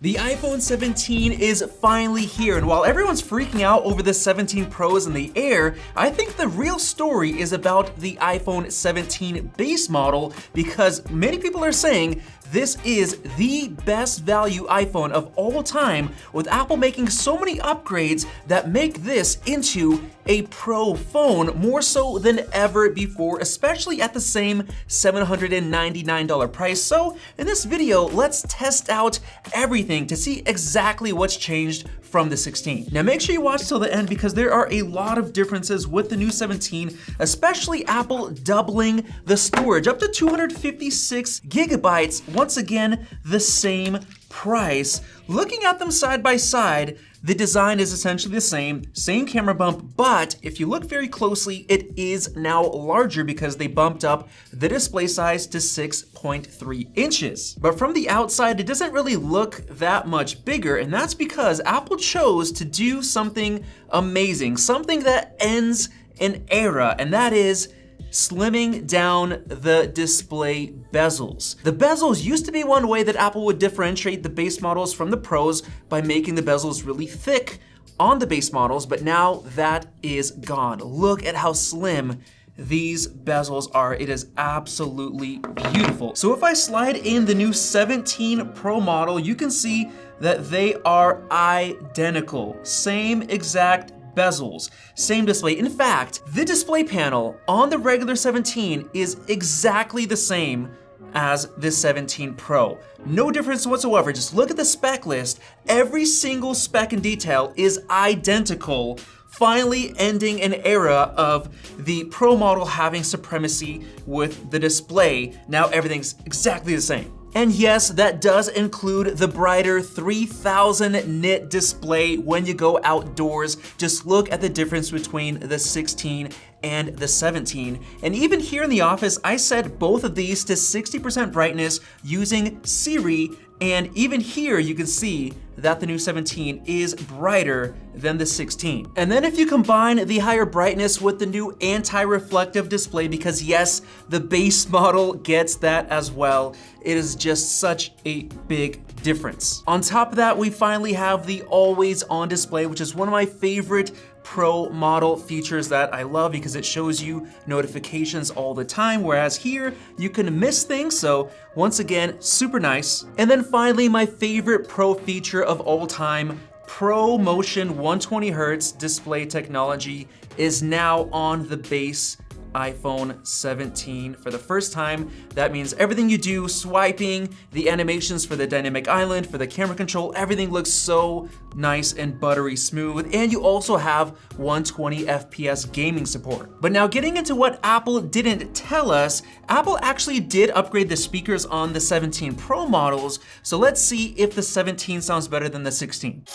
The iPhone 17 is finally here, and while everyone's freaking out over the 17 Pros in the air, I think the real story is about the iPhone 17 base model, because many people are saying this is the best value iPhone of all time, with Apple making so many upgrades that make this into a Pro phone more so than ever before, especially at the same $799 price. So in this video, let's test out everything to see exactly what's changed from the 16. Now make sure you watch till the end, because there are a lot of differences with the new 17, especially Apple doubling the storage up to 256 gigabytes. Once again, the same price. Looking at them side by side, the design is essentially the same camera bump, but if you look very closely, it is now larger because they bumped up the display size to 6.3 inches. But from the outside, it doesn't really look that much bigger, and that's because Apple chose to do something amazing, something that ends an era, and that is slimming down the display bezels. The bezels used to be one way that Apple would differentiate the base models from the Pros, by making the bezels really thick on the base models, but now that is gone. Look at how slim these bezels are. It is absolutely beautiful. So if I slide in the new 17 Pro model, you can see that they are identical. Same exact bezels, same display. In fact, the display panel on the regular 17 is exactly the same as the 17 Pro. No difference whatsoever. Just look at the spec list. Every single spec and detail is identical, finally ending an era of the Pro model having supremacy with the display. Now everything's exactly the same. And yes, that does include the brighter 3000 nit display when you go outdoors. Just look at the difference between the 16 and the 17. And even here in the office, I set both of these to 60% brightness using Siri, and even here you can see that the new 17 is brighter than the 16. And then if you combine the higher brightness with the new anti-reflective display, because yes, the base model gets that as well, it is just such a big difference. On top of that, we finally have the always on display, which is one of my favorite Pro model features that I love, because it shows you notifications all the time, whereas here you can miss things. So once again, super nice. And then finally, my favorite Pro feature of all time, Pro Motion 120 Hertz display technology is now on the base iPhone 17 for the first time. That means everything you do, swiping, the animations for the dynamic island, for the camera control, everything looks so nice and buttery smooth. And you also have 120 FPS gaming support. But now getting into what Apple didn't tell us, Apple actually did upgrade the speakers on the 17 Pro models. So let's see if the 17 sounds better than the 16.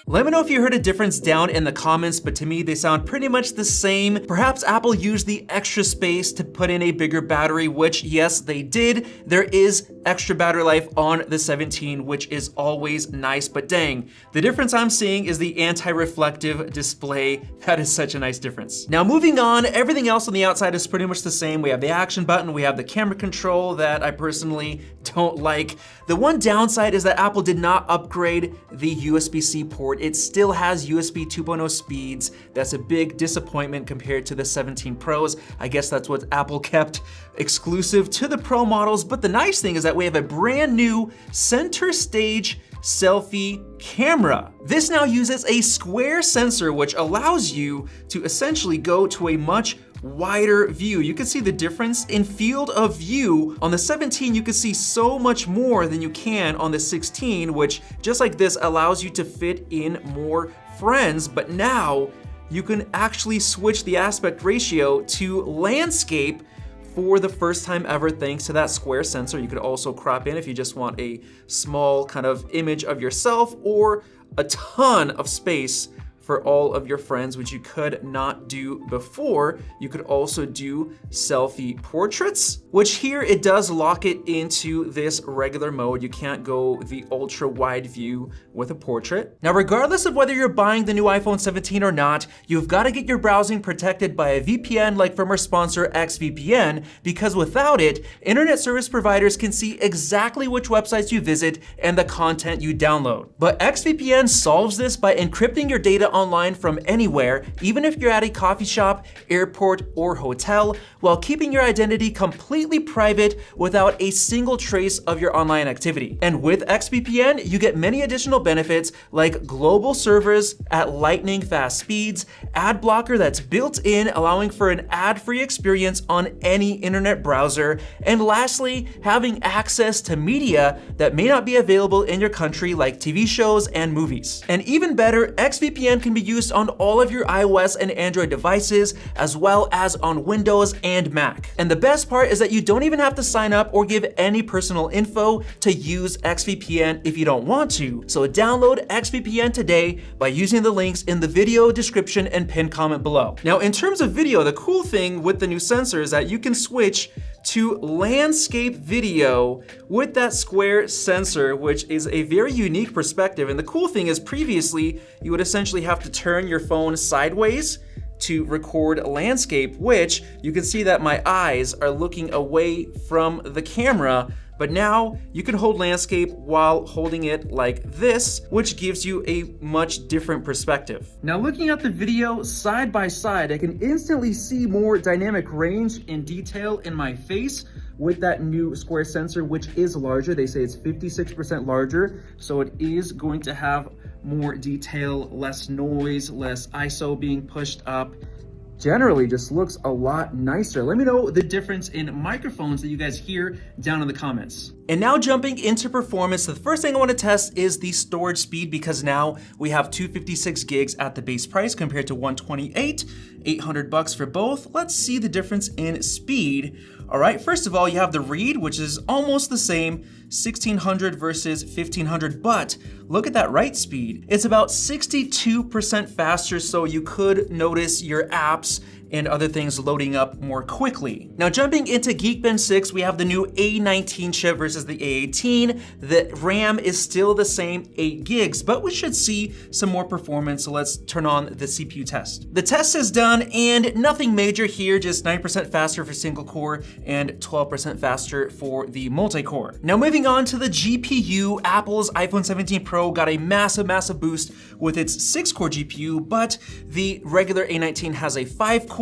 Let me know if you heard a difference down in the comments, but to me, they sound pretty much the same. Perhaps Apple used the extra space to put in a bigger battery, which yes, they did. There is extra battery life on the 17, which is always nice, but dang, the difference I'm seeing is the anti-reflective display. That is such a nice difference. Now moving on, everything else on the outside is pretty much the same. We have the action button, we have the camera control that I personally don't like. The one downside is that Apple did not upgrade the USB-C port. It still has USB 2.0 speeds. That's a big disappointment compared to the 17 Pros. I guess that's what Apple kept exclusive to the Pro models. But the nice thing is that we have a brand new center stage selfie camera. This now uses a square sensor, which allows you to essentially go to a much wider view. You can see the difference in field of view. On the 17, you can see so much more than you can on the 16, which just like this allows you to fit in more friends. But now you can actually switch the aspect ratio to landscape for the first time ever, thanks to that square sensor. You could also crop in if you just want a small kind of image of yourself, or a ton of space for all of your friends, which you could not do before. You could also do selfie portraits, which here it does lock it into this regular mode. You can't go the ultra wide view with a portrait. Now, regardless of whether you're buying the new iPhone 17 or not, you've got to get your browsing protected by a VPN like from our sponsor XVPN, because without it, internet service providers can see exactly which websites you visit and the content you download. But XVPN solves this by encrypting your data online from anywhere, even if you're at a coffee shop, airport, or hotel, while keeping your identity completely private without a single trace of your online activity. And with XVPN, you get many additional benefits like global servers at lightning fast speeds, ad blocker that's built in, allowing for an ad-free experience on any internet browser, and lastly, having access to media that may not be available in your country like TV shows and movies. And even better, XVPN can be used on all of your iOS and Android devices, as well as on Windows and Mac. And the best part is that you don't even have to sign up or give any personal info to use XVPN if you don't want to. So download XVPN today by using the links in the video description and pinned comment below. Now, in terms of video, the cool thing with the new sensor is that you can switch to landscape video with that square sensor, which is a very unique perspective. And the cool thing is previously you would essentially have to turn your phone sideways to record landscape, which you can see that my eyes are looking away from the camera. But now you can hold landscape while holding it like this, which gives you a much different perspective. Now, looking at the video side by side, I can instantly see more dynamic range and detail in my face with that new square sensor, which is larger. They say it's 56% larger, so it is going to have more detail, less noise, less ISO being pushed up. Generally just looks a lot nicer. Let me know the difference in microphones that you guys hear down in the comments. And now jumping into performance, the first thing I want to test is the storage speed, because now we have 256 gigs at the base price compared to 128, $800 for both. Let's see the difference in speed. All right, first of all, you have the read, which is almost the same, 1600 versus 1500, but look at that write speed. It's about 62% faster, so you could notice your apps and other things loading up more quickly. Now, jumping into Geekbench 6, we have the new A19 chip versus the A18. The RAM is still the same, 8 gigs, but we should see some more performance, so let's turn on the CPU test. The test is done, and nothing major here, just 9% faster for single core and 12% faster for the multi-core. Now, moving on to the GPU, Apple's iPhone 17 Pro got a massive boost with its 6-core GPU, but the regular A19 has a 5-core,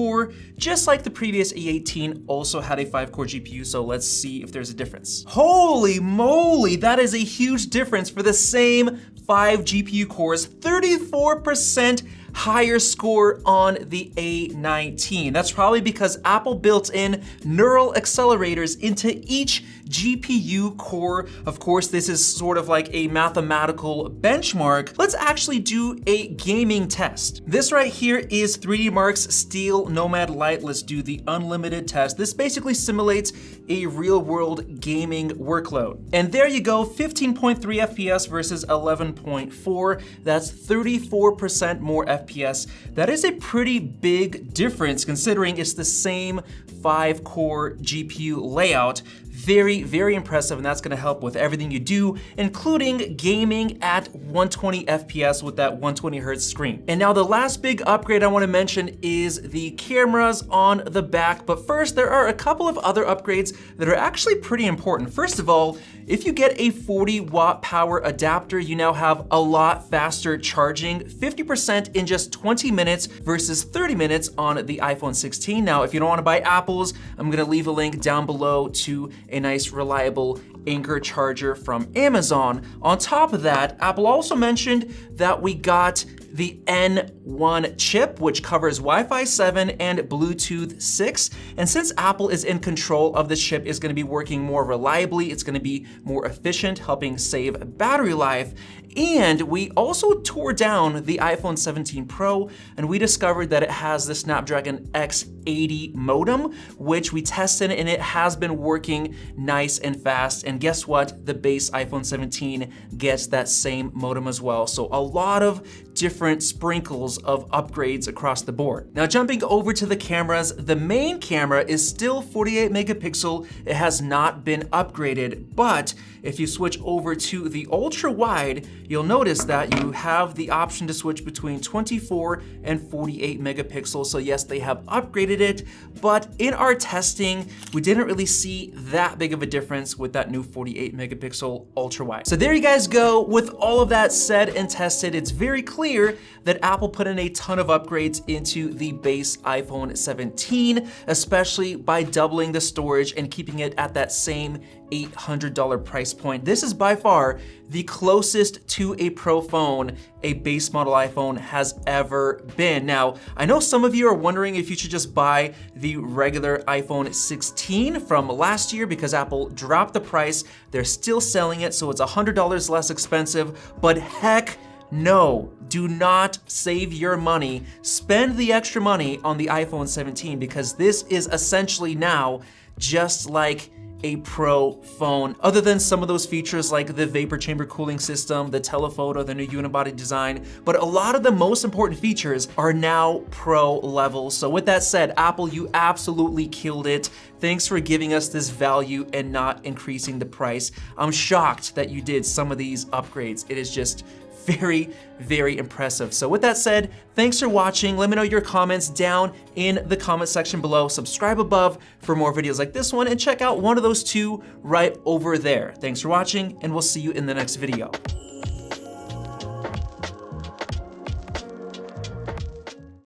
just like the previous A18 also had a 5-core GPU, so let's see if there's a difference. Holy moly, that is a huge difference for the same 5 GPU cores, 34% higher score on the A19. That's probably because Apple built in neural accelerators into each GPU core. Of course, this is sort of like a mathematical benchmark. Let's actually do a gaming test. This right here is 3D Mark's Steel Nomad Lite. Let's do the unlimited test. This basically simulates a real-world gaming workload. And there you go, 15.3 FPS versus 11.4. That's 34% more FPS. That is a pretty big difference considering it's the same 5-core GPU layout. Very impressive, and that's gonna help with everything you do, including gaming at 120 FPS with that 120 Hz screen. And now the last big upgrade I wanna mention is the cameras on the back, but first there are a couple of other upgrades that are actually pretty important. First of all, if you get a 40-watt power adapter, you now have a lot faster charging, 50% in just 20 minutes versus 30 minutes on the iPhone 16. Now, if you don't wanna buy Apple's, I'm gonna leave a link down below to a nice reliable Anchor charger from Amazon. On top of that, Apple also mentioned that we got the N1 chip, which covers Wi-Fi 7 and Bluetooth 6. And since Apple is in control of this chip, it's gonna be working more reliably, it's gonna be more efficient, helping save battery life. And we also tore down the iPhone 17 Pro, and we discovered that it has the Snapdragon X80 modem, which we tested, and it has been working nice and fast. And guess what? The base iPhone 17 gets that same modem as well. So a lot of different sprinkles of upgrades across the board. Now jumping over to the cameras, the main camera is still 48 megapixel. It has not been upgraded, but if you switch over to the ultra wide, you'll notice that you have the option to switch between 24 and 48 megapixels. So yes, they have upgraded it, but in our testing, we didn't really see that big of a difference with that new 48 megapixel ultra wide. So there you guys go. With all of that said and tested, it's very clear that Apple put in a ton of upgrades into the base iPhone 17, especially by doubling the storage and keeping it at that same $800 price point. This is by far the closest to a Pro phone a base model iPhone has ever been. Now, I know some of you are wondering if you should just buy the regular iPhone 16 from last year because Apple dropped the price. They're still selling it, so it's $100 less expensive, but heck no, do not save your money. Spend the extra money on the iPhone 17 because this is essentially now just like a Pro phone, other than some of those features like the vapor chamber cooling system, the telephoto, the new unibody design, but a lot of the most important features are now Pro level. So with that said, Apple, you absolutely killed it. Thanks for giving us this value and not increasing the price. I'm shocked that you did some of these upgrades. It is just very, very impressive. So with that said, thanks for watching. Let me know your comments down in the comment section below. Subscribe above for more videos like this one and check out one of those two right over there. Thanks for watching, and we'll see you in the next video.